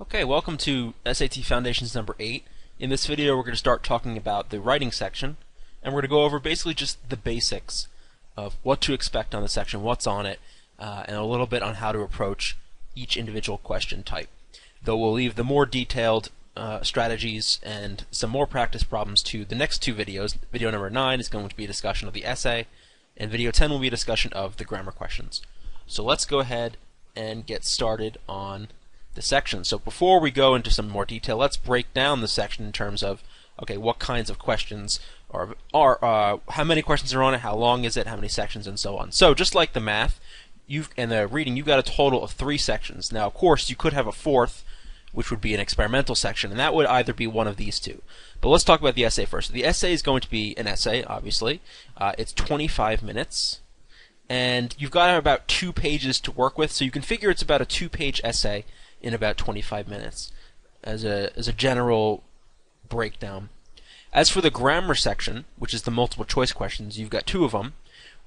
Okay, welcome to SAT Foundations number 8. In this video we're going to start talking about the writing section, and we're going to go over basically just the basics of what to expect on the section, what's on it, and a little bit on how to approach each individual question type. Though we'll leave the more detailed strategies and some more practice problems to the next two videos. Video number 9 is going to be a discussion of the essay, and video 10 will be a discussion of the grammar questions. So let's go ahead and get started on the section. So before we go into some more detail, let's break down the section in terms of, okay, what kinds of questions are how many questions are on it, how long is it, how many sections, and so on. So just like the math and the reading, you've got a total of 3 sections. Now, of course, you could have a fourth, which would be an experimental section, and that would either be one of these two. But let's talk about the essay first. The essay is going to be an essay, obviously. It's 25 minutes, and you've got about 2 pages to work with, so you can figure it's about a 2-page essay in about 25 minutes as a general breakdown. As for the grammar section, which is the multiple choice questions, you've got 2 of them.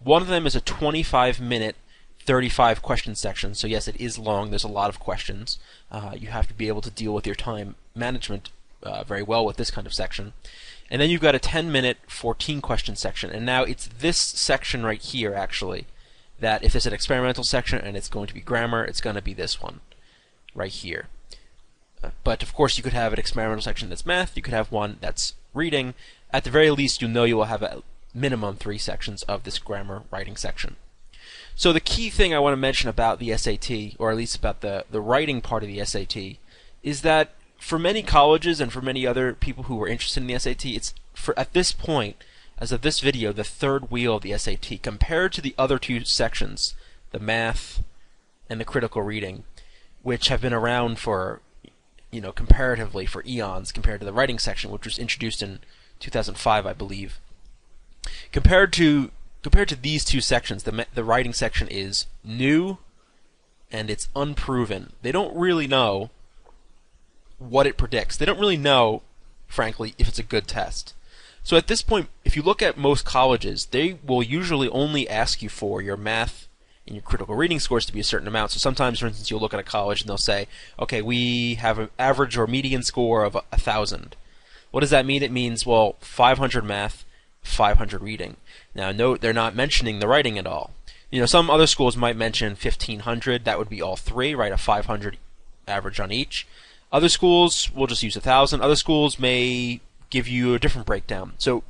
One of them is a 25-minute 35 question section, so yes, it is long. There's a lot of questions. You have to be able to deal with your time management very well with this kind of section. And then you've got a 10-minute 14 question section, and now it's this section right here actually that if it's an experimental section and it's going to be grammar, it's going to be this one right here. But of course you could have an experimental section that's math, you could have one that's reading. At the very least, you know you will have a minimum 3 sections of this grammar writing section. So the key thing I want to mention about the SAT, or at least about the writing part of the SAT, is that for many colleges and for many other people who are interested in the SAT, it's at this point, as of this video, the third wheel of the SAT. Compared to the other 2 sections, the math and the critical reading, which have been around for, comparatively for eons compared to the writing section, which was introduced in 2005, I believe. Compared to these 2 sections, the writing section is new and it's unproven. They don't really know what it predicts. They don't really know, frankly, if it's a good test. So at this point, if you look at most colleges, they will usually only ask you for your math and your critical reading scores to be a certain amount. So sometimes, for instance, you'll look at a college and they'll say, okay, we have an average or median score of 1,000. What does that mean? It means, well, 500 math, 500 reading. Now, note they're not mentioning the writing at all. Some other schools might mention 1,500. That would be all 3, right? A 500 average on each. Other schools will just use 1,000. Other schools may give you a different breakdown. So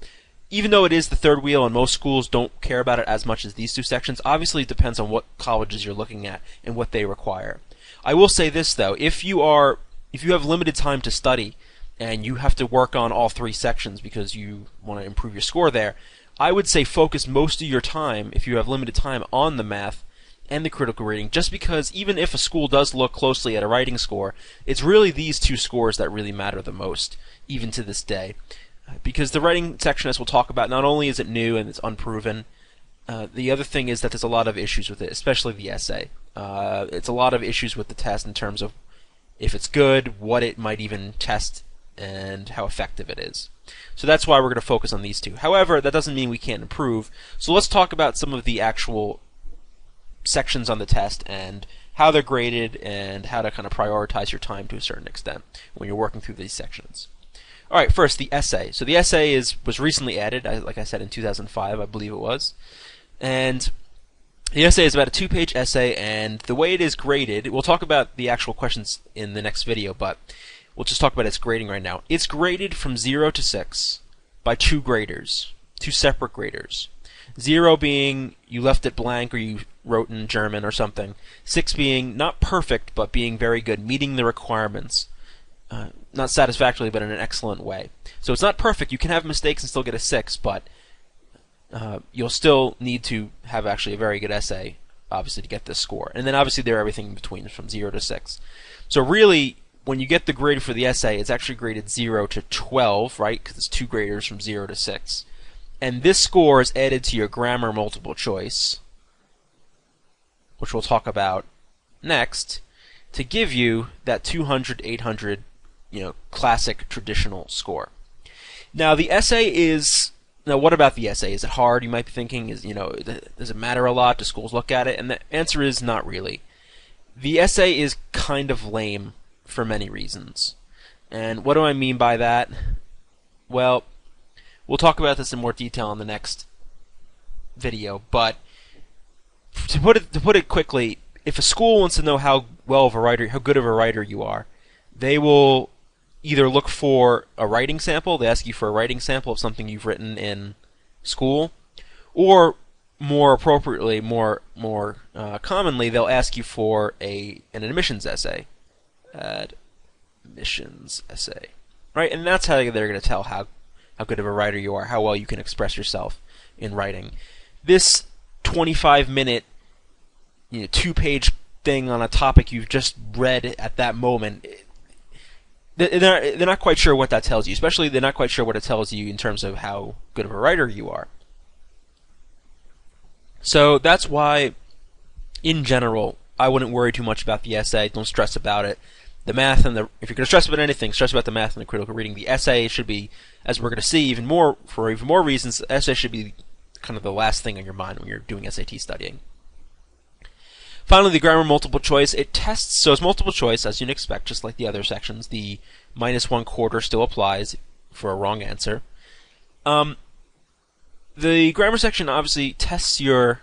even though it is the third wheel and most schools don't care about it as much as these 2 sections, obviously it depends on what colleges you're looking at and what they require. I will say this though, if you have limited time to study and you have to work on all 3 sections because you want to improve your score there, I would say focus most of your time, if you have limited time, on the math and the critical reading, just because even if a school does look closely at a writing score, it's really these 2 scores that really matter the most, even to this day. Because the writing section, as we'll talk about, not only is it new and it's unproven, the other thing is that there's a lot of issues with it, especially the essay. It's a lot of issues with the test in terms of if it's good, what it might even test, and how effective it is. So that's why we're going to focus on these 2. However, that doesn't mean we can't improve. So let's talk about some of the actual sections on the test and how they're graded and how to kind of prioritize your time to a certain extent when you're working through these sections. All right, first, the essay. So the essay was recently added, like I said, in 2005, I believe it was. And the essay is about a 2-page essay, and the way it is graded, we'll talk about the actual questions in the next video, but we'll just talk about its grading right now. It's graded from 0 to 6 by 2 graders, 2 separate graders. 0 being you left it blank or you wrote in German or something. 6 being not perfect, but being very good, meeting the requirements. Not satisfactorily, but in an excellent way. So it's not perfect. You can have mistakes and still get a 6, but you'll still need to have actually a very good essay, obviously, to get this score. And then obviously there are everything in between from 0 to 6. So really, when you get the grade for the essay, it's actually graded 0 to 12, right? Because it's 2 graders from 0 to 6. And this score is added to your grammar multiple choice, which we'll talk about next, to give you that 200, 800, classic traditional score. Now the essay is, what about the essay? Is it hard? You might be thinking, does it matter a lot? Do schools look at it? And the answer is not really. The essay is kind of lame for many reasons. And what do I mean by that? Well, we'll talk about this in more detail in the next video, but to put it quickly, if a school wants to know how good of a writer you are, they will either look for a writing sample, they ask you for a writing sample of something you've written in school, or more appropriately, more commonly, they'll ask you for an admissions essay. Admissions essay. Right? And that's how they're going to tell how good of a writer you are, how well you can express yourself in writing. This 25-minute, 2-page thing on a topic you've just read at that moment, they're not quite sure what that tells you. Especially, they're not quite sure what it tells you in terms of how good of a writer you are. So that's why, in general, I wouldn't worry too much about the essay. Don't stress about it. The math and if you're going to stress about anything, stress about the math and the critical reading. The essay should be, as we're going to see, for even more reasons, the essay should be kind of the last thing on your mind when you're doing SAT studying. Finally, the grammar multiple choice. It tests, so it's multiple choice, as you'd expect, just like the other sections. The -1/4 still applies for a wrong answer. The grammar section obviously tests your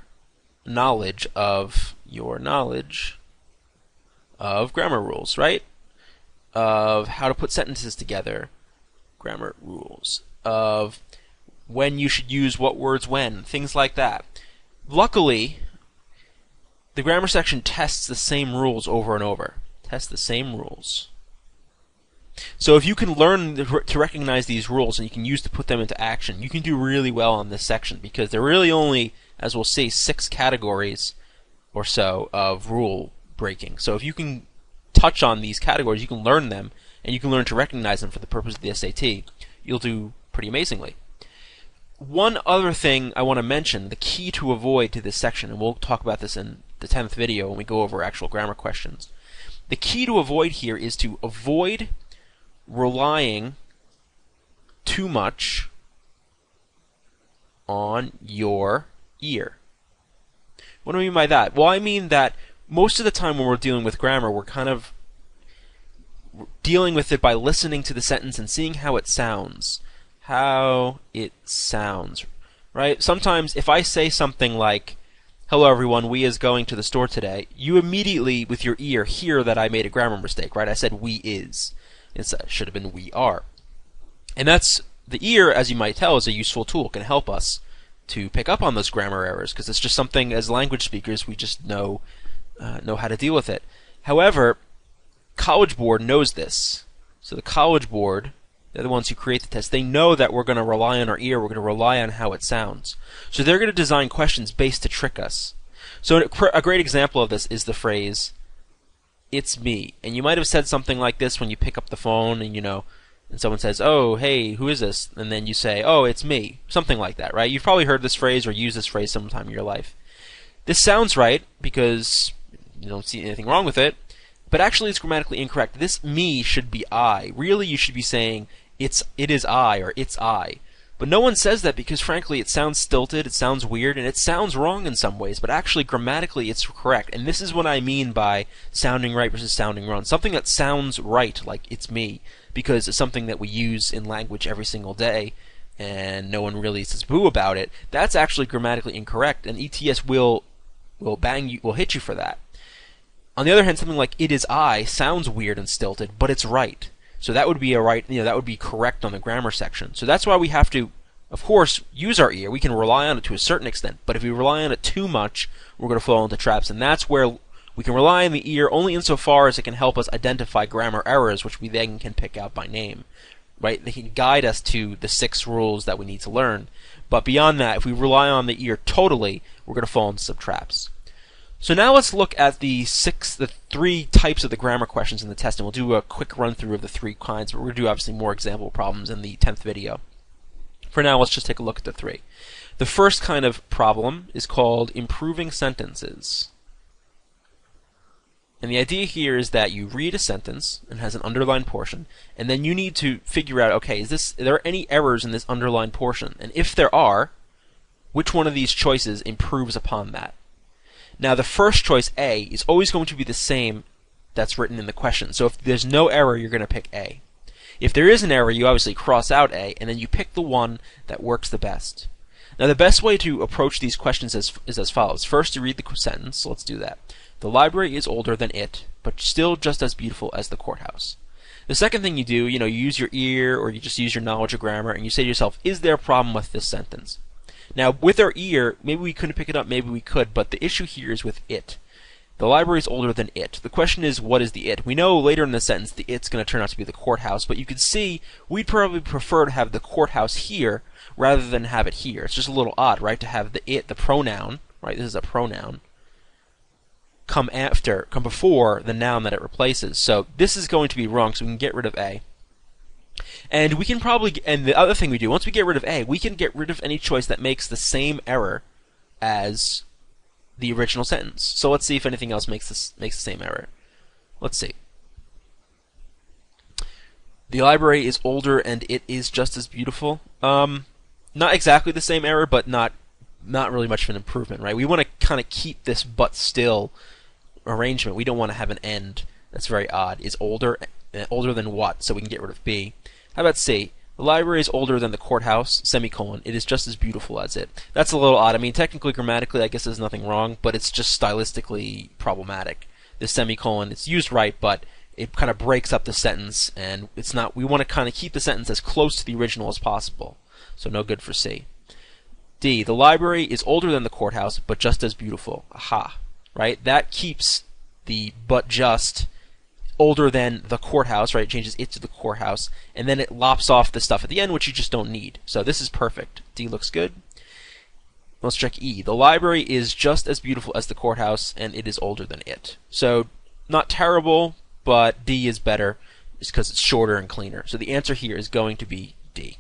knowledge of grammar rules, right? Of how to put sentences together, grammar rules, of when you should use what words when, things like that. Luckily, the grammar section tests the same rules over and over. Tests the same rules. So if you can learn to recognize these rules and you can use to put them into action, you can do really well on this section, because there are really only, as we'll see, 6 categories or so of rule breaking. So if you can touch on these categories, you can learn them, and you can learn to recognize them for the purpose of the SAT, you'll do pretty amazingly. One other thing I want to mention, the key to avoid to this section, and we'll talk about this in the 10th video when we go over actual grammar questions. The key to avoid here is to avoid relying too much on your ear. What do I mean by that? Well, I mean that most of the time when we're dealing with grammar, we're kind of dealing with it by listening to the sentence and seeing how it sounds. How it sounds, right? Sometimes if I say something like, "Hello everyone, we is going to the store today," you immediately, with your ear, hear that I made a grammar mistake, right? I said we is. It should have been we are. And that's, the ear, as you might tell, is a useful tool. It can help us to pick up on those grammar errors, because it's just something, as language speakers, we just know how to deal with it. However, College Board knows this. So the College Board, they're the ones who create the test. They know that we're going to rely on our ear. We're going to rely on how it sounds. So they're going to design questions based to trick us. So a great example of this is the phrase, "It's me." And you might have said something like this when you pick up the phone and, and someone says, "Oh, hey, who is this?" And then you say, "Oh, it's me." Something like that, right? You've probably heard this phrase or used this phrase sometime in your life. This sounds right because you don't see anything wrong with it, but actually it's grammatically incorrect. This "me" should be "I." Really, you should be saying it is I, or it's I. But no one says that because, frankly, it sounds stilted, it sounds weird, and it sounds wrong in some ways, but actually grammatically it's correct. And this is what I mean by sounding right versus sounding wrong. Something that sounds right, like "it's me," because it's something that we use in language every single day, and no one really says boo about it, that's actually grammatically incorrect, and ETS will hit you for that. On the other hand, something like "it is I" sounds weird and stilted, but it's right. So that would be that would be correct on the grammar section. So that's why we have to, of course, use our ear. We can rely on it to a certain extent, but if we rely on it too much, we're going to fall into traps. And that's where we can rely on the ear only insofar as it can help us identify grammar errors, which we then can pick out by name. Right? They can guide us to the 6 rules that we need to learn. But beyond that, if we rely on the ear totally, we're going to fall into some traps. So now let's look at the 3 types of the grammar questions in the test, and we'll do a quick run through of the 3 kinds, but we're going to do obviously more example problems in the 10th video. For now, let's just take a look at the 3. The first kind of problem is called improving sentences. And the idea here is that you read a sentence and has an underlined portion, and then you need to figure out, okay, are there any errors in this underlined portion? And if there are, which one of these choices improves upon that? Now, the first choice, A, is always going to be the same that's written in the question. So if there's no error, you're going to pick A. If there is an error, you obviously cross out A, and then you pick the one that works the best. Now, the best way to approach these questions is as follows. First, you read the sentence, so let's do that. The library is older than it, but still just as beautiful as the courthouse. The second thing you do, you use your ear or you just use your knowledge of grammar, and you say to yourself, is there a problem with this sentence? Now, with our ear, maybe we couldn't pick it up, maybe we could, but the issue here is with it. The library is older than it. The question is, what is the it? We know later in the sentence the it's going to turn out to be the courthouse, but you can see we'd probably prefer to have the courthouse here rather than have it here. It's just a little odd, right, to have the it, the pronoun, right, this is a pronoun, come before the noun that it replaces. So this is going to be wrong, so we can get rid of A. And we can and the other thing we do, once we get rid of A, we can get rid of any choice that makes the same error as the original sentence. So let's see if anything else makes the same error. Let's see. The library is older and it is just as beautiful. Not exactly the same error, but not really much of an improvement, right? We want to kind of keep this but still arrangement. We don't want to have an end that's very odd. Is older than what? So we can get rid of B. How about C? The library is older than the courthouse, semicolon. It is just as beautiful as it. That's a little odd. I mean, technically, grammatically, I guess there's nothing wrong, but it's just stylistically problematic. The semicolon, it's used right, but it kind of breaks up the sentence, and it's not. We want to kind of keep the sentence as close to the original as possible. So no good for C. D. The library is older than the courthouse, but just as beautiful. Aha. Right? That keeps the but just older than the courthouse, right? It changes it to the courthouse, and then it lops off the stuff at the end, which you just don't need. So this is perfect. D looks good. Let's check E. The library is just as beautiful as the courthouse, and it is older than it. So not terrible, but D is better just because it's shorter and cleaner. So the answer here is going to be D.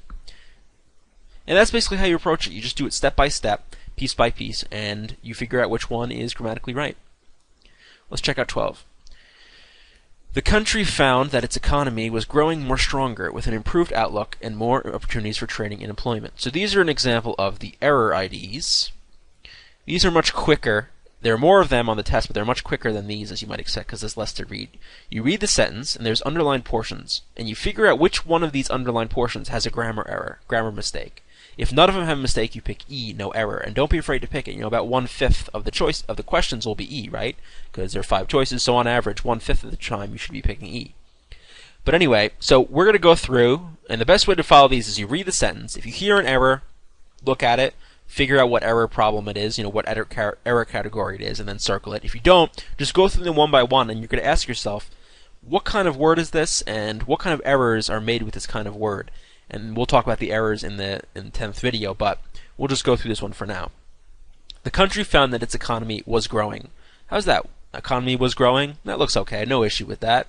And that's basically how you approach it. You just do it step by step, piece by piece, and you figure out which one is grammatically right. Let's check out 12. The country found that its economy was growing more stronger with an improved outlook and more opportunities for training and employment. So these are an example of the error IDs. These are much quicker. There are more of them on the test, but they're much quicker than these, as you might expect, because there's less to read. You read the sentence, and there's underlined portions, and you figure out which one of these underlined portions has a grammar error, grammar mistake. If none of them have a mistake, you pick E, no error, and don't be afraid to pick it. About 1/5 of the choice of the questions will be E, right? Because there are 5 choices, so on average, 1/5 of the time you should be picking E. But anyway, so we're going to go through, and the best way to follow these is you read the sentence. If you hear an error, look at it, figure out what error problem it is, what error category it is, and then circle it. If you don't, just go through them one by one, and you're going to ask yourself, what kind of word is this, and what kind of errors are made with this kind of word? And we'll talk about the errors in the 10th video, but we'll just go through this one for now. The country found that its economy was growing. How's that? Economy was growing? That looks okay. No issue with that.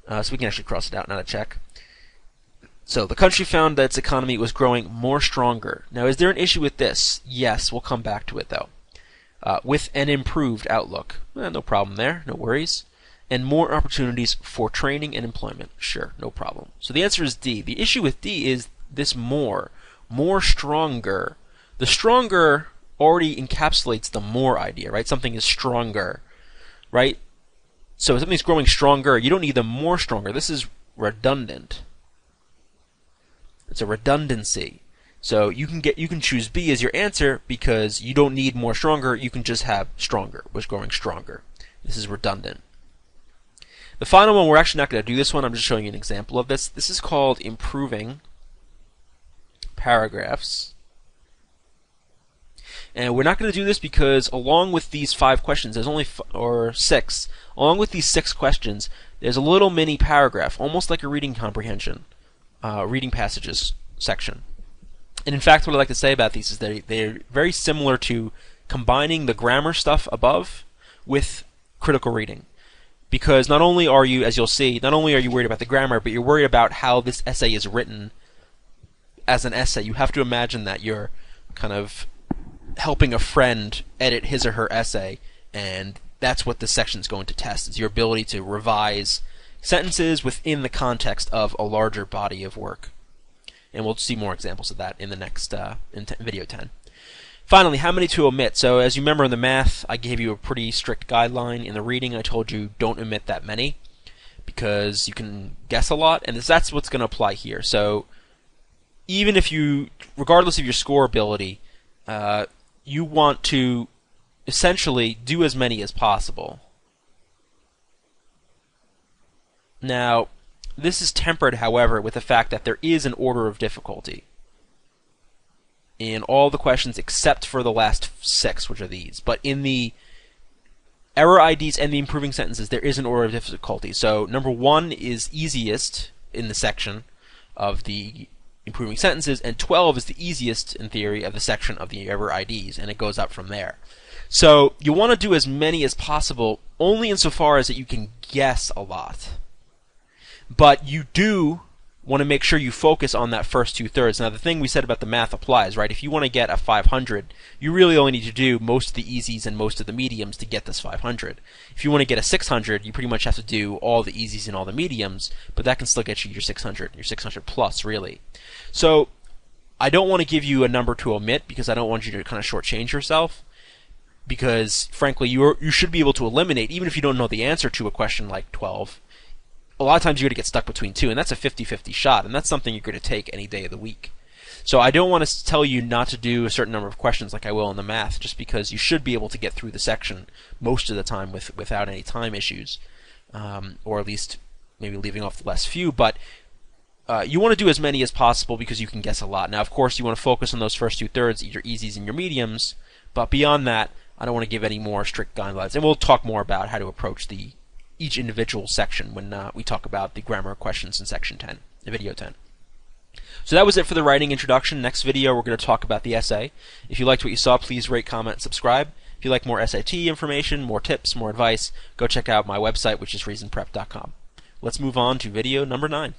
So we can actually cross it out, not a check. So the country found that its economy was growing more stronger. Now, is there an issue with this? Yes, we'll come back to it, though. With an improved outlook. No problem there. No worries. And more opportunities for training and employment. Sure, no problem. So the answer is D. The issue with D is this more stronger. The stronger already encapsulates the more idea, right? Something is stronger, right? So if something's growing stronger, you don't need the more stronger. This is redundant. It's a redundancy. So you can choose B as your answer because you don't need more stronger. You can just have stronger, was growing stronger. This is redundant. The final one, we're actually not going to do this one. I'm just showing you an example of this. This is called improving paragraphs. And we're not going to do this because along with these 5 questions, there's only 6. Along with these 6 questions, there's a little mini paragraph, almost like a reading comprehension, reading passages section. And in fact, what I like to say about these is that they're very similar to combining the grammar stuff above with critical reading. Because not only are you, as you'll see, not only are you worried about the grammar, but you're worried about how this essay is written as an essay. You have to imagine that you're kind of helping a friend edit his or her essay, and that's what this section is going to test, is your ability to revise sentences within the context of a larger body of work. And we'll see more examples of that in the next video 10. Finally, how many to omit? So as you remember in the math, I gave you a pretty strict guideline. In the reading, I told you don't omit that many because you can guess a lot, and that's what's going to apply here. So even if you, regardless of your score ability, you want to essentially do as many as possible. Now, this is tempered, however, with the fact that there is an order of difficulty in all the questions except for the last 6, which are these. But in the error IDs and the improving sentences, there is an order of difficulty. So number 1 is easiest in the section of the improving sentences, and 12 is the easiest, in theory, of the section of the error IDs, and it goes up from there. So you want to do as many as possible, only insofar as that you can guess a lot. But you do want to make sure you focus on that first 2/3. Now, the thing we said about the math applies, right? If you want to get a 500, you really only need to do most of the easies and most of the mediums to get this 500. If you want to get a 600, you pretty much have to do all the easies and all the mediums, but that can still get you your 600 plus, really. So I don't want to give you a number to omit because I don't want you to kind of shortchange yourself, because, frankly, you should be able to eliminate, even if you don't know the answer to a question like 12. A lot of times you're going to get stuck between 2, and that's a 50-50 shot, and that's something you're going to take any day of the week. So I don't want to tell you not to do a certain number of questions like I will in the math, just because you should be able to get through the section most of the time without any time issues, or at least maybe leaving off the last few. But you want to do as many as possible because you can guess a lot. Now, of course, you want to focus on those first 2/3, your easies and your mediums, but beyond that, I don't want to give any more strict guidelines. And we'll talk more about how to approach each individual section when we talk about the grammar questions in section 10, video 10. So that was it for the writing introduction. Next video, we're going to talk about the essay. If you liked what you saw, please rate, comment, and subscribe. If you like more SAT information, more tips, more advice, go check out my website, which is reasonprep.com. Let's move on to video number 9.